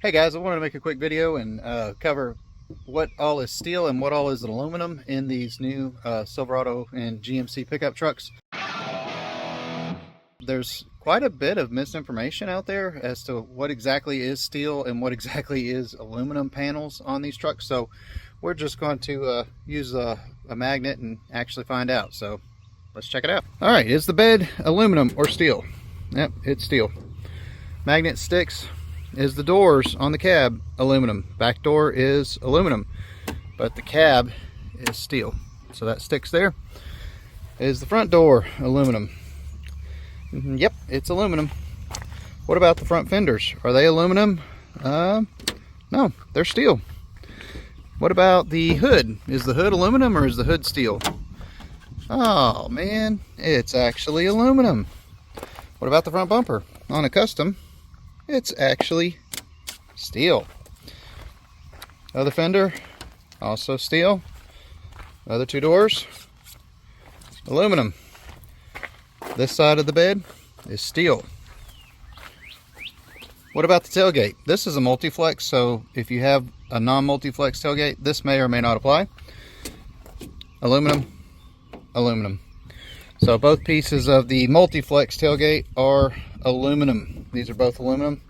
Hey guys, I wanted to make a quick video and cover what all is steel and what all is aluminum in these new Silverado and GMC pickup trucks. There's quite a bit of misinformation out there as to what exactly is steel and what exactly is aluminum panels on these trucks. So we're just going to use a magnet and actually find out. So let's check it out. All right, is the bed aluminum or steel? Yep, it's steel. Magnet sticks. Is the doors on the cab aluminum? Back door is aluminum, but the cab is steel, so that sticks there. Is the front door aluminum? Yep, it's aluminum. What about the front fenders? Are they aluminum? No, they're steel. What about the hood? Is the hood aluminum or is the hood steel? Oh man, it's actually aluminum. What about the front bumper? On a custom, it's actually steel. Other fender, also steel. Other two doors, aluminum. This side of the bed is steel. What about the tailgate? This is a multi-flex, so if you have a non-multi-flex tailgate, this may or may not apply. Aluminum, aluminum. So both pieces of the multi-flex tailgate are aluminum. These are both aluminum.